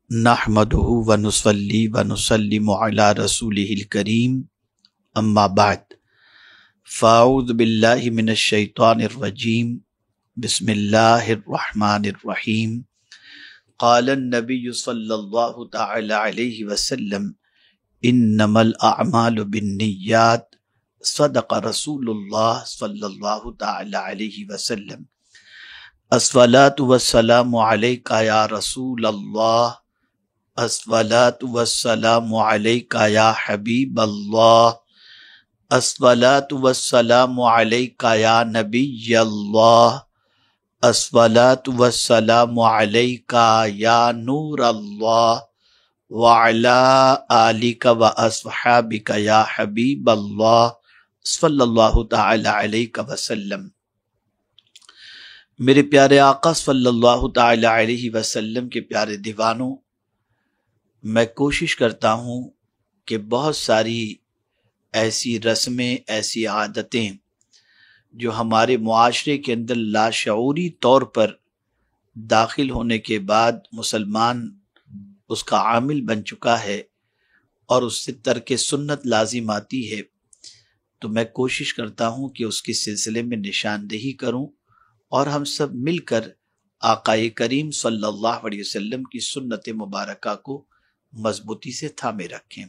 نحمدہ ونصلی ونسلم علی رسولہ الکریم اما بعد فاعوذ باللہ من الشیطان الرجیم بسم اللہ الرحمن الرحیم قال النبی صلی اللہ تعالی علیہ وسلم انما الاعمال بالنیات صدق رسول اللہ صلی اللہ تعالی علیہ وسلم الصلاۃ والسلام علیک یا رسول اللہ الصلاۃ والسلام علیک یا حبیب اللہ الصلاۃ والسلام علیک یا نبی اللہ الصلاۃ والسلام علیک یا نور اللہ وعلی آلک واصحابک یا حبیب اللہ صلی اللہ تعالی علیہ وسلم۔ میرے پیارے آقا صلی اللہ تعالی علیہ وسلم کے پیارے دیوانوں، میں کوشش کرتا ہوں کہ بہت ساری ایسی رسمیں، ایسی عادتیں جو ہمارے معاشرے کے اندر لاشعوری طور پر داخل ہونے کے بعد مسلمان اس کا عامل بن چکا ہے اور اس سے ترک سنت لازم آتی ہے، تو میں کوشش کرتا ہوں کہ اس کے سلسلے میں نشاندہی کروں اور ہم سب مل کر آقا کریم صلی اللہ علیہ وسلم کی سنت مبارکہ کو مضبوطی سے تھامے رکھیں۔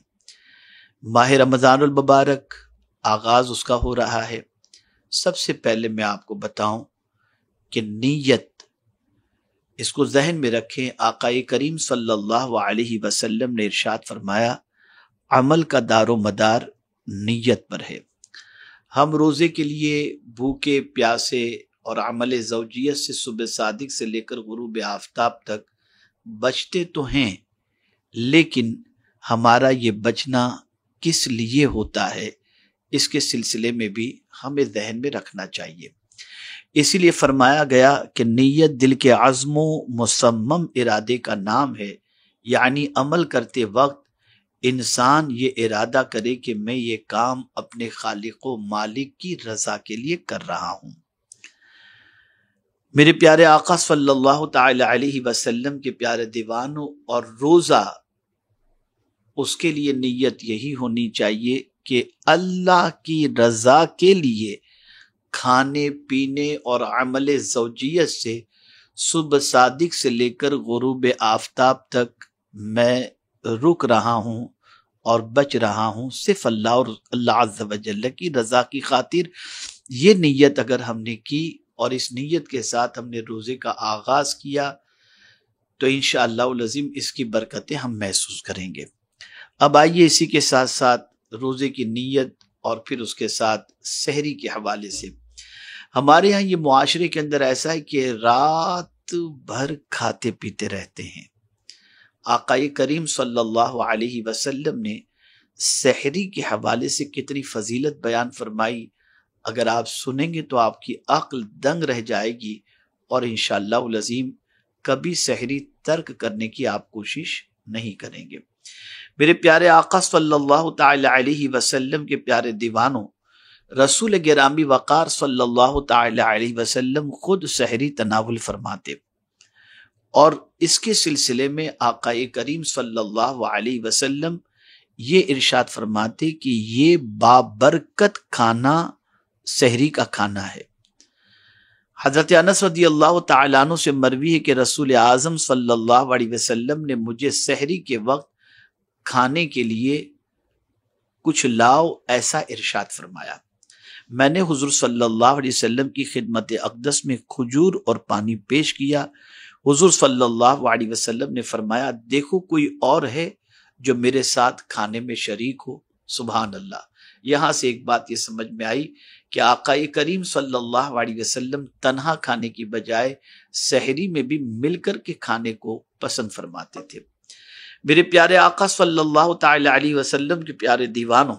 ماہ رمضان المبارک آغاز اس کا ہو رہا ہے۔ سب سے پہلے میں آپ کو بتاؤں کہ نیت، اس کو ذہن میں رکھیں۔ آقا کریم صلی اللہ علیہ وسلم نے ارشاد فرمایا، عمل کا دار و مدار نیت پر ہے۔ ہم روزے کے لیے بھوکے پیاسے اور عمل زوجیت سے صبح صادق سے لے کر غروب آفتاب تک بچتے تو ہیں، لیکن ہمارا یہ بچنا کس لیے ہوتا ہے، اس کے سلسلے میں بھی ہمیں ذہن میں رکھنا چاہیے۔ اسی لیے فرمایا گیا کہ نیت دل کے عزم و مصمم ارادے کا نام ہے، یعنی عمل کرتے وقت انسان یہ ارادہ کرے کہ میں یہ کام اپنے خالق و مالک کی رضا کے لیے کر رہا ہوں۔ میرے پیارے آقا صلی اللہ تعالی علیہ وسلم کے پیارے دیوانوں، اور روزہ اس کے لیے نیت یہی ہونی چاہیے کہ اللہ کی رضا کے لیے کھانے پینے اور عمل زوجیت سے صبح صادق سے لے کر غروب آفتاب تک میں رک رہا ہوں اور بچ رہا ہوں صرف اللہ اور اللہ عز و جل کی رضا کی خاطر۔ یہ نیت اگر ہم نے کی اور اس نیت کے ساتھ ہم نے روزے کا آغاز کیا تو انشاءاللہ العظیم اس کی برکتیں ہم محسوس کریں گے۔ اب آئیے اسی کے ساتھ ساتھ روزے کی نیت اور پھر اس کے ساتھ سحری کے حوالے سے، ہمارے ہاں یہ معاشرے کے اندر ایسا ہے کہ رات بھر کھاتے پیتے رہتے ہیں۔ آقا کریم صلی اللہ علیہ وسلم نے سحری کے حوالے سے کتنی فضیلت بیان فرمائی، اگر آپ سنیں گے تو آپ کی عقل دنگ رہ جائے گی، اور انشاءاللہ العظیم کبھی سحری ترک کرنے کی آپ کوشش نہیں کریں گے۔ میرے پیارے آقا صلی اللہ تعالی علیہ وسلم کے پیارے دیوانوں، رسول گرامی وقار صلی اللہ تعالی علیہ وسلم خود سحری تناول فرماتے، اور اس کے سلسلے میں آقا کریم صلی اللہ علیہ وسلم یہ ارشاد فرماتے کہ یہ بابرکت کھانا سحری کا کھانا ہے۔ حضرت انس رضی اللہ تعالیٰ عنہ سے مروی ہے کہ رسول اعظم صلی اللہ علیہ وسلم نے مجھے سحری کے وقت کھانے کے لیے کچھ لاؤ ایسا ارشاد فرمایا۔ میں نے حضور صلی اللہ علیہ وسلم کی خدمت اقدس میں کھجور اور پانی پیش کیا۔ حضور صلی اللہ علیہ وسلم نے فرمایا، دیکھو کوئی اور ہے جو میرے ساتھ کھانے میں شریک ہو۔ سبحان اللہ۔ یہاں سے ایک بات یہ سمجھ میں آئی کہ آقا کریم صلی اللہ علیہ وسلم تنہا کھانے کی بجائے سحری میں بھی مل کر کے کھانے کو پسند فرماتے تھے۔ میرے پیارے آقا صلی اللہ تعالی علیہ وسلم کے پیارے دیوانوں،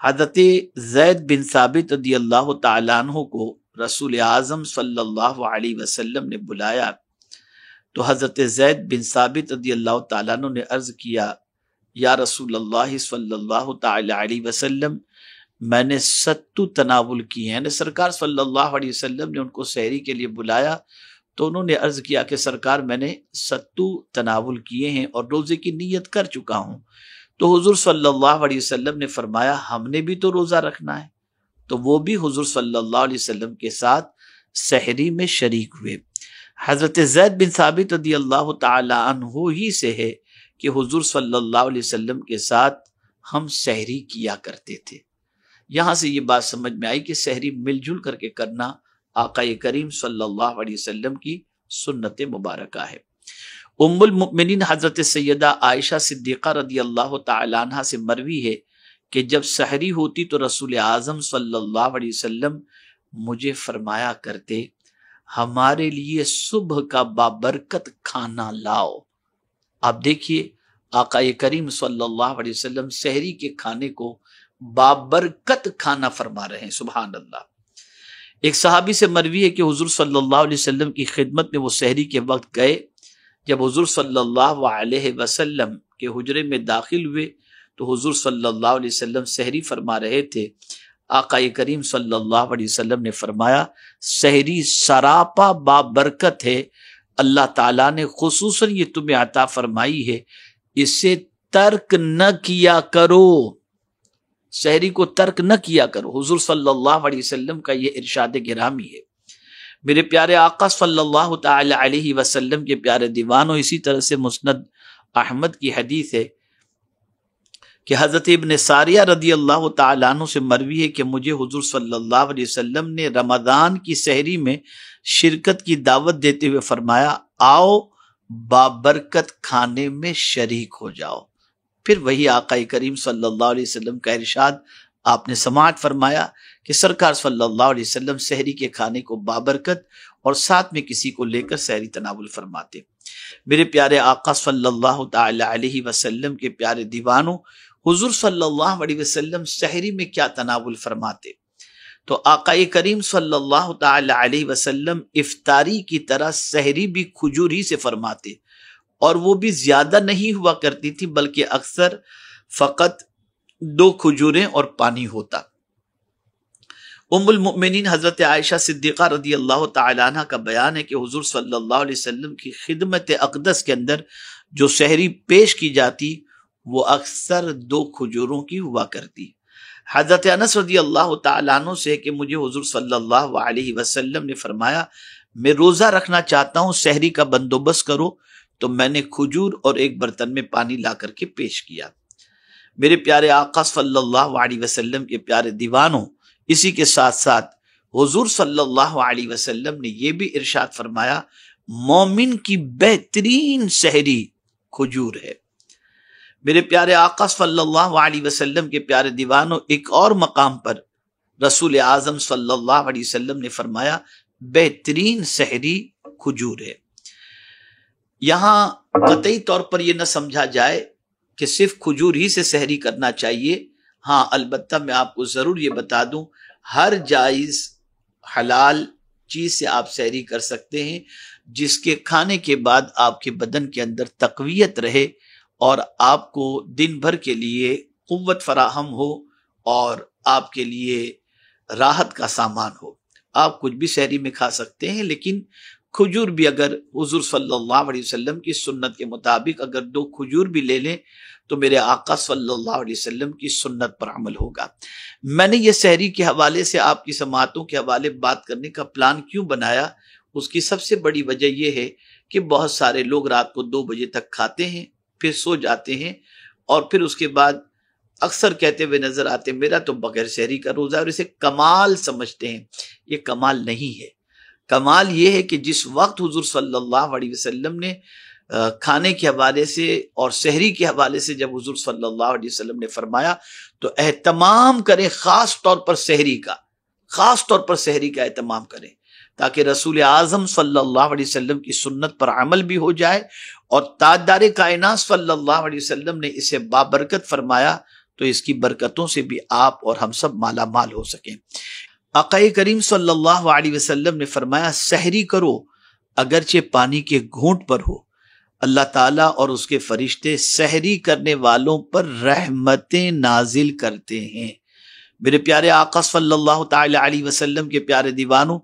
حضرت زید بن ثابت رضی اللہ تعالیٰ عنہ کو رسول اعظم صلی اللہ علیہ وسلم نے بلایا، تو حضرت زید بن ثابت رضی اللہ تعالیٰ عنہ نے عرض کیا، یا رسول اللہ صلی اللہ تعالی علیہ وسلم، میں نے ستو تناول کی ہیں، یعنی سرکار صلی اللہ علیہ وسلم نے ان کو سحری کے لیے بلایا تو انہوں نے عرض کیا کہ سرکار میں نے ستو تناول کیے ہیں اور روزے کی نیت کر چکا ہوں۔ تو حضور صلی اللہ علیہ وسلم نے فرمایا ہم نے بھی تو روزہ رکھنا ہے، تو وہ بھی حضور صلی اللہ علیہ وسلم کے ساتھ سحری میں شریک ہوئے۔ حضرت زید بن ثابت رضی اللہ تعالی عنہ ہی سے ہے کہ حضور صلی اللہ علیہ وسلم کے ساتھ ہم سحری کیا کرتے تھے۔ یہاں سے یہ بات سمجھ میں آئی کہ سحری مل جل کر کے کرنا آقا کریم صلی اللہ علیہ وسلم کی سنت مبارکہ ہے۔ ام المؤمنین حضرت سیدہ عائشہ صدیقہ رضی اللہ تعالی عنہ سے مروی ہے کہ جب سحری ہوتی تو رسول اعظم صلی اللہ علیہ وسلم مجھے فرمایا کرتے ہمارے لیے صبح کا بابرکت کھانا لاؤ۔ آپ دیکھیے آقا کریم صلی اللہ علیہ وسلم سحری کے کھانے کو بابرکت کھانا فرما رہے ہیں، سبحان اللہ۔ ایک صحابی سے مروی ہے کہ حضور صلی اللہ علیہ وسلم کی خدمت میں وہ سحری کے وقت گئے۔ جب حضور صلی اللہ علیہ وسلم کے حجرے میں داخل ہوئے تو حضور صلی اللہ علیہ وسلم سحری فرما رہے تھے۔ آقا کریم صلی اللہ علیہ وسلم نے فرمایا سحری سراپا بابرکت ہے، اللہ تعالیٰ نے خصوصاً یہ تمہیں عطا فرمائی ہے، اسے ترک نہ کیا کرو، سحری کو ترک نہ کیا کرو۔ حضور صلی اللہ علیہ وسلم کا یہ ارشاد گرامی ہے۔ میرے پیارے آقا صلی اللہ تعالی علیہ وسلم کے پیارے دیوانوں، اسی طرح سے مسند احمد کی حدیث ہے کہ حضرت ابن ساریہ رضی اللہ تعالیٰ عنہ سے مروی ہے کہ مجھے حضور صلی اللہ علیہ وسلم نے رمضان کی سحری میں شرکت کی دعوت دیتے ہوئے فرمایا آؤ بابرکت کھانے میں شریک ہو جاؤ۔ پھر وہی آقا کریم صلی اللہ علیہ وسلم کا ارشاد آپ نے سماعت فرمایا کہ سرکار صلی اللہ علیہ وسلم سحری کے کھانے کو بابرکت اور ساتھ میں کسی کو لے کر سحری تناول فرماتے۔ میرے پیارے آقا صلی اللہ تعالی علیہ وسلم کے پیارے دیوانوں، حضور صلی اللہ علیہ وسلم سحری میں کیا تناول فرماتے؟ تو آقا کریم صلی اللہ تعالی علیہ وسلم افطاری کی طرح سحری بھی کھجور ہی سے فرماتے، اور وہ بھی زیادہ نہیں ہوا کرتی تھی بلکہ اکثر فقط 2 کھجوریں اور پانی ہوتا۔ ام المؤمنین حضرت عائشہ صدیقہ رضی اللہ تعالی عنہ کا بیان ہے کہ حضور صلی اللہ علیہ وسلم کی خدمت اقدس کے اندر جو سحری پیش کی جاتی وہ اکثر 2 کھجوروں کی ہوا کرتی۔ حضرت انس رضی اللہ تعالیٰ عنہ سے کہ مجھے حضور صلی اللہ علیہ وسلم نے فرمایا میں روزہ رکھنا چاہتا ہوں، سحری کا بندوبست کرو، تو میں نے کھجور اور ایک برتن میں پانی لا کر کے پیش کیا۔ میرے پیارے آقا صلی اللہ علیہ وسلم کے پیارے دیوانوں، اسی کے ساتھ ساتھ حضور صلی اللہ علیہ وسلم نے یہ بھی ارشاد فرمایا مومن کی بہترین سحری کھجور ہے۔ میرے پیارے آقا صلی اللہ علیہ وسلم کے پیارے دیوانوں، ایک اور مقام پر رسول اعظم صلی اللہ علیہ وسلم نے فرمایا بہترین سحری کھجور ہے۔ یہاں قطعی طور پر یہ نہ سمجھا جائے کہ صرف کھجور ہی سے سحری کرنا چاہیے۔ ہاں البتہ میں آپ کو ضرور یہ بتا دوں ہر جائز حلال چیز سے آپ سحری کر سکتے ہیں جس کے کھانے کے بعد آپ کے بدن کے اندر تقویت رہے اور آپ کو دن بھر کے لیے قوت فراہم ہو اور آپ کے لیے راحت کا سامان ہو۔ آپ کچھ بھی سحری میں کھا سکتے ہیں، لیکن کھجور بھی اگر حضور صلی اللہ علیہ وسلم کی سنت کے مطابق اگر 2 کھجور بھی لے لیں تو میرے آقا صلی اللہ علیہ وسلم کی سنت پر عمل ہوگا۔ میں نے یہ سحری کے حوالے سے آپ کی سماعتوں کے حوالے بات کرنے کا پلان کیوں بنایا، اس کی سب سے بڑی وجہ یہ ہے کہ بہت سارے لوگ رات کو 2 بجے تک کھاتے ہیں، پھر سو جاتے ہیں، اور پھر اس کے بعد اکثر کہتے ہوئے نظر آتے میرا تو بغیر سحری کا روزہ ہے، اور اسے کمال سمجھتے ہیں۔ یہ کمال نہیں ہے۔ کمال یہ ہے کہ جس وقت حضور صلی اللہ علیہ وسلم نے کھانے کے حوالے سے اور سحری کے حوالے سے جب حضور صلی اللہ علیہ وسلم نے فرمایا تو اہتمام کریں، خاص طور پر سحری کا اہتمام کریں، تاکہ رسول اعظم صلی اللہ علیہ وسلم کی سنت پر عمل بھی ہو جائے، اور تاجدار کائنات صلی اللہ علیہ وسلم نے اسے بابرکت فرمایا تو اس کی برکتوں سے بھی آپ اور ہم سب مالا مال ہو سکیں۔ آقا کریم صلی اللہ علیہ وسلم نے فرمایا سحری کرو اگرچہ پانی کے گھونٹ پر ہو، اللہ تعالیٰ اور اس کے فرشتے سحری کرنے والوں پر رحمتیں نازل کرتے ہیں۔ میرے پیارے آقا صلی اللہ تعالی علیہ وسلم کے پیارے دیوانوں،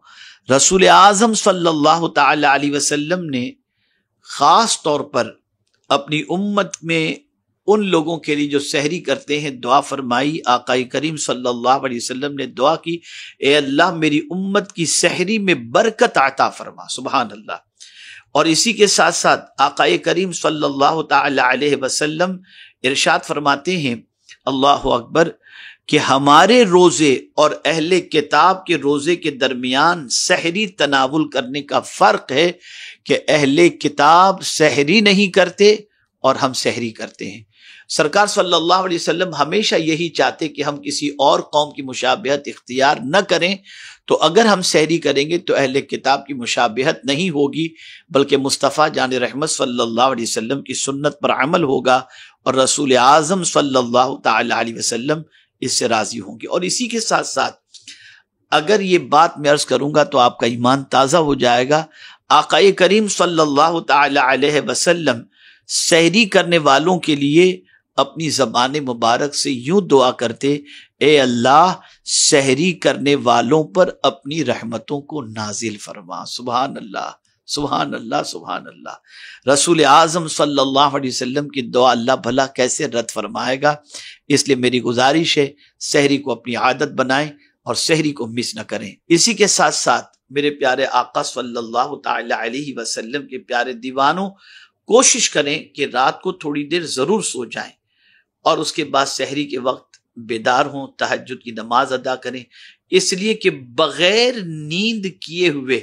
رسول اعظم صلی اللہ تعالی علیہ وسلم نے خاص طور پر اپنی امت میں ان لوگوں کے لیے جو سحری کرتے ہیں دعا فرمائی. آقا کریم صلی اللہ علیہ وسلم نے دعا کی، اے اللہ میری امت کی سحری میں برکت عطا فرما. سبحان اللہ. اور اسی کے ساتھ ساتھ آقا کریم صلی اللہ تعالی علیہ وسلم ارشاد فرماتے ہیں، اللہ اکبر، کہ ہمارے روزے اور اہل کتاب کے روزے کے درمیان سحری تناول کرنے کا فرق ہے کہ اہل کتاب سحری نہیں کرتے اور ہم سحری کرتے ہیں. سرکار صلی اللہ علیہ وسلم ہمیشہ یہی چاہتے کہ ہم کسی اور قوم کی مشابہت اختیار نہ کریں، تو اگر ہم سحری کریں گے تو اہل کتاب کی مشابہت نہیں ہوگی، بلکہ مصطفیٰ جان رحمت صلی اللہ علیہ وسلم کی سنت پر عمل ہوگا اور رسول اعظم صلی اللہ تعالی علیہ وسلم اس سے راضی ہوں گے. اور اسی کے ساتھ ساتھ اگر یہ بات میں عرض کروں گا تو آپ کا ایمان تازہ ہو جائے گا. آقا کریم صلی اللہ تعالی علیہ وسلم سحری کرنے والوں کے لیے اپنی زبان مبارک سے یوں دعا کرتے، اے اللہ سحری کرنے والوں پر اپنی رحمتوں کو نازل فرما. سبحان اللہ، سبحان اللہ، سبحان اللہ. رسول اعظم صلی اللہ علیہ وسلم کی دعا اللہ بھلا کیسے رد فرمائے گا. اس لیے میری گزارش ہے سحری کو اپنی عادت بنائیں اور سحری کو مس نہ کریں. اسی کے ساتھ ساتھ میرے پیارے آقا صلی اللہ تعالی علیہ وسلم کے پیارے دیوانوں، کوشش کریں کہ رات کو تھوڑی دیر ضرور سو جائیں اور اس کے بعد سحری کے وقت بیدار ہوں، تہجد کی نماز ادا کریں. اس لیے کہ بغیر نیند کیے ہوئے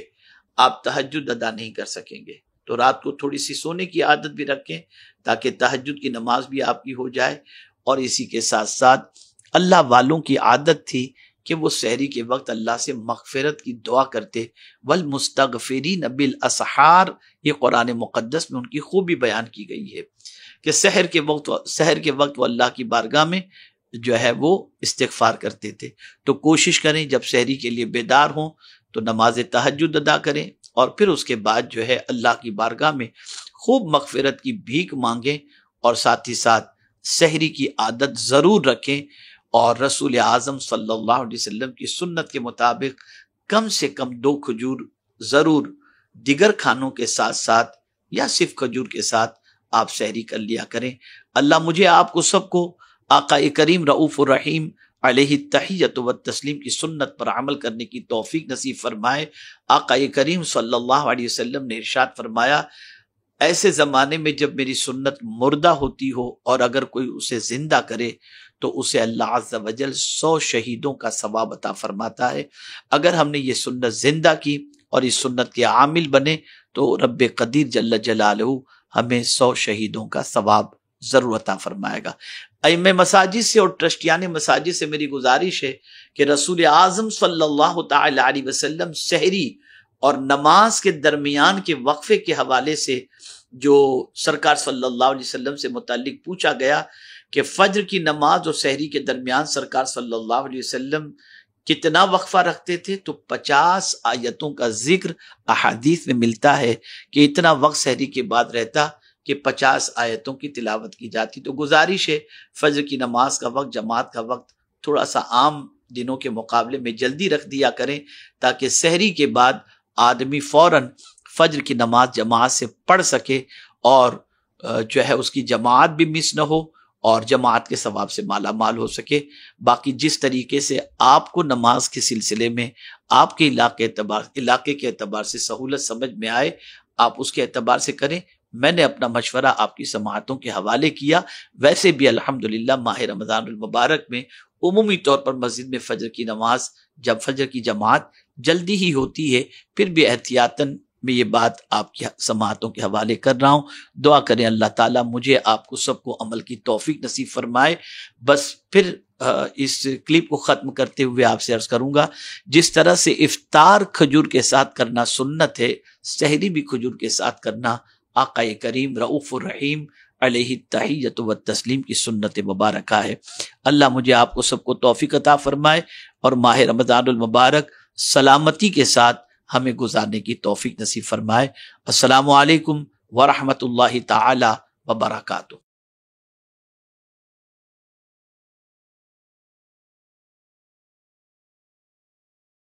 آپ تہجد ادا نہیں کر سکیں گے. تو رات کو تھوڑی سی سونے کی عادت بھی رکھیں تاکہ تہجد کی نماز بھی آپ کی ہو جائے. اور اسی کے ساتھ ساتھ اللہ والوں کی عادت تھی کہ وہ سحری کے وقت اللہ سے مغفرت کی دعا کرتے. والمستغفرین بالاسحار، یہ قرآن مقدس میں ان کی خوبی بیان کی گئی ہے کہ سحر کے وقت وہ اللہ کی بارگاہ میں جو ہے وہ استغفار کرتے تھے. تو کوشش کریں جب سحری کے لیے بیدار ہوں تو نماز تہجد ادا کریں اور پھر اس کے بعد جو ہے اللہ کی بارگاہ میں خوب مغفرت کی بھیک مانگیں اور ساتھ ہی ساتھ سحری کی عادت ضرور رکھیں. اور رسول اعظم صلی اللہ علیہ وسلم کی سنت کے مطابق کم سے کم 2 کھجور ضرور دیگر کھانوں کے ساتھ ساتھ یا صرف کھجور کے ساتھ آپ سحری کر لیا کریں. اللہ مجھے آپ کو سب کو آقا کریم رؤوف الرحیم علیہ التحیۃ والتسلیم کی سنت پر عمل کرنے کی توفیق نصیب فرمائے. آقا کریم صلی اللہ علیہ وسلم نے ارشاد فرمایا، ایسے زمانے میں جب میری سنت مردہ ہوتی ہو اور اگر کوئی اسے زندہ کرے تو اسے اللہ عز و جل 100 شہیدوں کا ثواب عطا فرماتا ہے. اگر ہم نے یہ سنت زندہ کی اور اس سنت کے عامل بنے تو رب قدیر جل جلالہ ہمیں 100 شہیدوں کا ثواب ضرور عطا فرمائے گا. ائمہ مساجد سے اور ٹرسٹیان مساجد سے میری گزارش ہے کہ رسول اعظم صلی اللہ تعالی علیہ وسلم سحری اور نماز کے درمیان کے وقفے کے حوالے سے جو سرکار صلی اللہ علیہ وسلم سے متعلق پوچھا گیا کہ فجر کی نماز اور سحری کے درمیان سرکار صلی اللہ علیہ وسلم کتنا وقفہ رکھتے تھے، تو 50 آیتوں کا ذکر احادیث میں ملتا ہے کہ اتنا وقت سحری کے بعد رہتا کہ 50 آیتوں کی تلاوت کی جاتی. تو گزارش ہے فجر کی نماز کا وقت، جماعت کا وقت تھوڑا سا عام دنوں کے مقابلے میں جلدی رکھ دیا کریں تاکہ سحری کے بعد آدمی فوراً فجر کی نماز جماعت سے پڑھ سکے اور جو ہے اس کی جماعت بھی مس نہ ہو اور جماعت کے ثواب سے مالا مال ہو سکے. باقی جس طریقے سے آپ کو نماز کے سلسلے میں آپ کے علاقے کے اعتبار سے سہولت سمجھ میں آئے آپ اس کے اعتبار سے کریں. میں نے اپنا مشورہ آپ کی سماعتوں کے حوالے کیا. ویسے بھی الحمدللہ ماہ رمضان المبارک میں عمومی طور پر مسجد میں فجر کی نماز جب فجر کی جماعت جلدی ہی ہوتی ہے، پھر بھی احتیاطاً میں یہ بات آپ کی سماعتوں کے حوالے کر رہا ہوں. دعا کریں اللہ تعالیٰ مجھے آپ کو سب کو عمل کی توفیق نصیب فرمائے. بس پھر اس کلپ کو ختم کرتے ہوئے آپ سے عرض کروں گا، جس طرح سے افطار کھجور کے ساتھ کرنا سنت ہے، سحری بھی کھجور کے ساتھ کرنا آقا کریم رؤوف الرحیم علیہ التحیۃ والتسلیم کی سنت مبارکہ ہے. اللہ مجھے آپ کو سب کو توفیق عطا فرمائے اور ماہ رمضان المبارک سلامتی کے ساتھ ہمیں گزارنے کی توفیق نصیب فرمائے. السلام علیکم ورحمۃ اللہ تعالی وبرکاتہ.